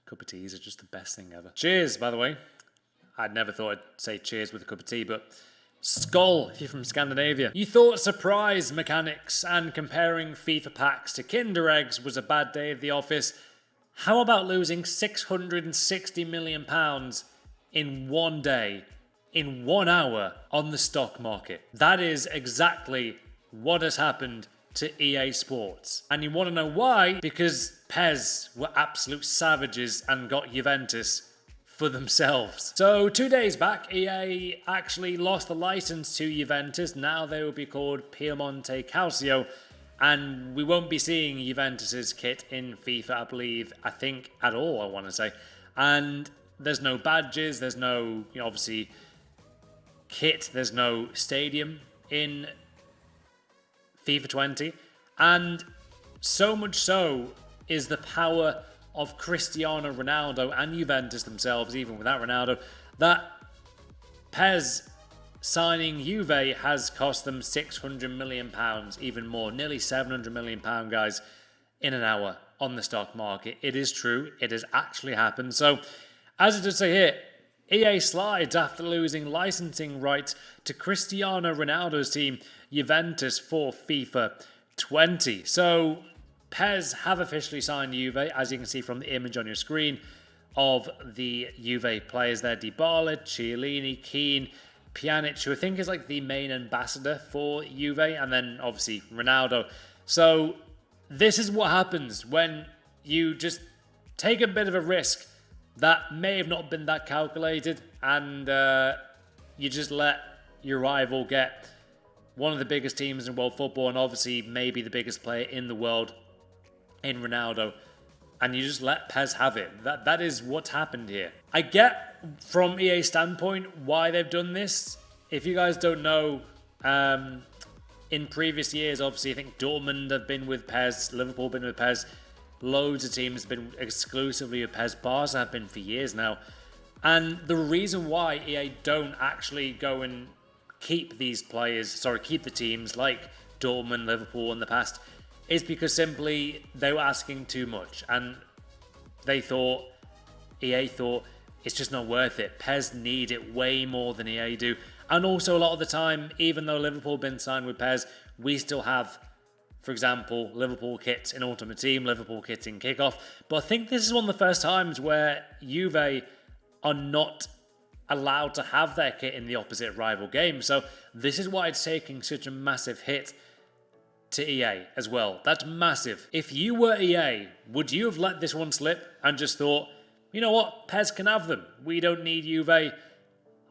Cup of teas are just the best thing ever. Cheers, by the way. I'd never thought I'd say cheers with a cup of tea, but Skull, if you're from Scandinavia. You thought surprise mechanics and comparing FIFA packs to Kinder Eggs was a bad day at the office. How about losing £660 million in one day, in 1 hour, on the stock market? That is exactly what has happened to EA Sports. And you want to know why? Because PES were absolute savages and got Juventus for themselves. So 2 days back, EA actually lost the license to Juventus. Now they will be called PIOMONTE CALCIO, and we won't be seeing Juventus's kit in FIFA, I think at all, I want to say. And there's no badges, there's no, obviously, kit, there's no stadium in FIFA 20. And so much so is the power of Cristiano Ronaldo and Juventus themselves, even without Ronaldo, that PES signing Juve has cost them £600 million, even more, nearly £700 million, guys, in an hour on the stock market. It is true. It has actually happened. So, as it does say here, EA slides after losing licensing rights to Cristiano Ronaldo's team, Juventus, for FIFA 20. So, PES have officially signed Juve, as you can see from the image on your screen of the Juve players there. Dybala, Chiellini, Keane, Pjanic, who I think is like the main ambassador for Juve, and then obviously Ronaldo. So this is what happens when you just take a bit of a risk that may have not been that calculated, and you just let your rival get one of the biggest teams in world football, and obviously maybe the biggest player in the world in Ronaldo, and you just let PES have it. That is what's happened here. I get from EA's standpoint why they've done this. If you guys don't know, in previous years, obviously, I think Dortmund have been with PES, Liverpool have been with PES, loads of teams have been exclusively with PES, Barca have been for years now. And the reason why EA don't actually go and keep these players, keep the teams like Dortmund, Liverpool in the past, is because simply they were asking too much, and EA thought, it's just not worth it. PES need it way more than EA do. And also a lot of the time, even though Liverpool have been signed with PES, we still have, for example, Liverpool kits in Ultimate Team, Liverpool kits in Kickoff. But I think this is one of the first times where Juve are not allowed to have their kit in the opposite rival game. So this is why it's taking such a massive hit to EA as well. That's massive. If you were EA, would you have let this one slip and just thought, you know what, PES can have them. We don't need Juve.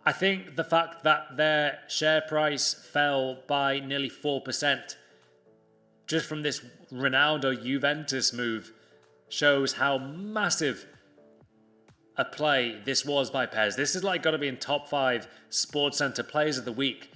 I think the fact that their share price fell by nearly 4% just from this Ronaldo Juventus move shows how massive a play this was by PES. This is like got to be in top 5 Sports Center Players of the Week.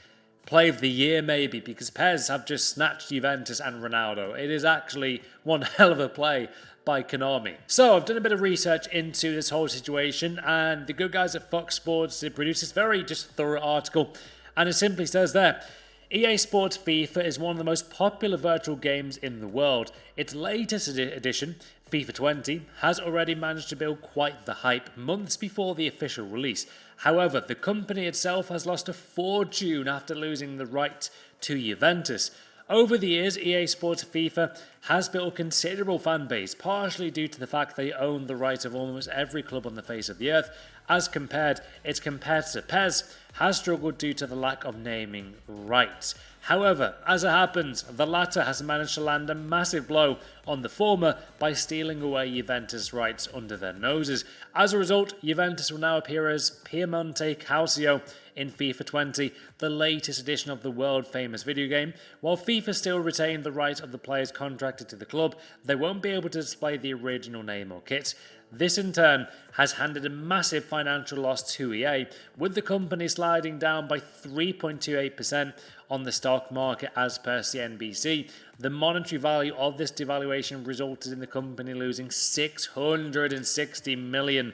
Play of the year maybe, because PES have just snatched Juventus and Ronaldo. It is actually one hell of a play by Konami. So I've done a bit of research into this whole situation, and the good guys at Fox Sports did produce this very just thorough article, and it simply says there, EA Sports FIFA is one of the most popular virtual games in the world. Its latest edition, FIFA 20, has already managed to build quite the hype months before the official release. However, the company itself has lost a fortune after losing the right to Juventus. Over the years, EA Sports FIFA has built a considerable fan base, partially due to the fact they own the rights of almost every club on the face of the earth, as compared, its competitor PES has struggled due to the lack of naming rights. However, as it happens, the latter has managed to land a massive blow on the former by stealing away Juventus rights under their noses. As a result, Juventus will now appear as Piemonte Calcio in FIFA 20, the latest edition of the world-famous video game. While FIFA still retain the right of the players contracted to the club, they won't be able to display the original name or kit. This in turn has handed a massive financial loss to EA, with the company sliding down by 3.28% on the stock market as per CNBC. The monetary value of this devaluation resulted in the company losing $660 million.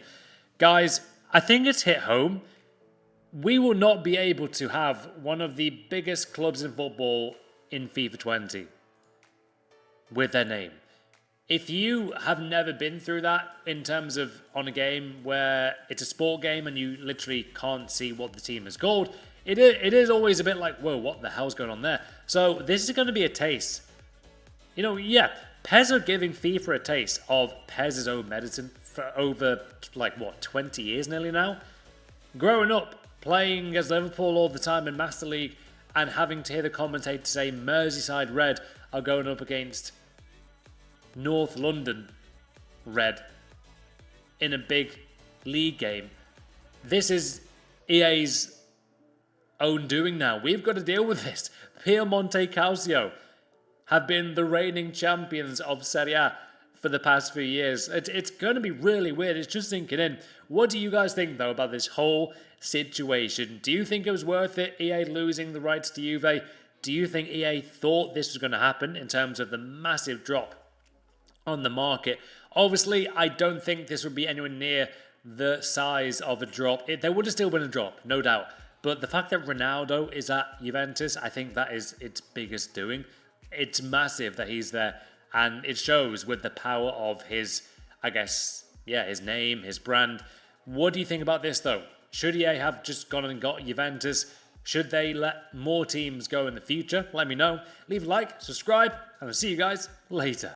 Guys, I think it's hit home. We will not be able to have one of the biggest clubs in football in FIFA 20 with their name. If you have never been through that in terms of on a game where it's a sport game and you literally can't see what the team has scored, it is always a bit like, whoa, what the hell's going on there? So this is going to be a taste. You know, yeah, PES are giving FIFA a taste of PES's own medicine for over, like, what, 20 years nearly now? Growing up, playing as Liverpool all the time in Master League and having to hear the commentator say Merseyside Red are going up against North London Red in a big league game. This is EA's own doing now. We've got to deal with this. PIOMONTE CALCIO have been the reigning champions of Serie A for the past few years. It's going to be really weird. It's just sinking in. What do you guys think, though, about this whole situation? Do you think it was worth it, EA losing the rights to Juve? Do you think EA thought this was going to happen in terms of the massive drop on the market? Obviously, I don't think this would be anywhere near the size of a drop. There would have still been a drop, no doubt. But the fact that Ronaldo is at Juventus, I think that is its biggest doing. It's massive that he's there. And it shows with the power of his, I guess, yeah, his name, his brand. What do you think about this, though? Should EA have just gone and got Juventus? Should they let more teams go in the future? Let me know. Leave a like, subscribe, and I'll see you guys later.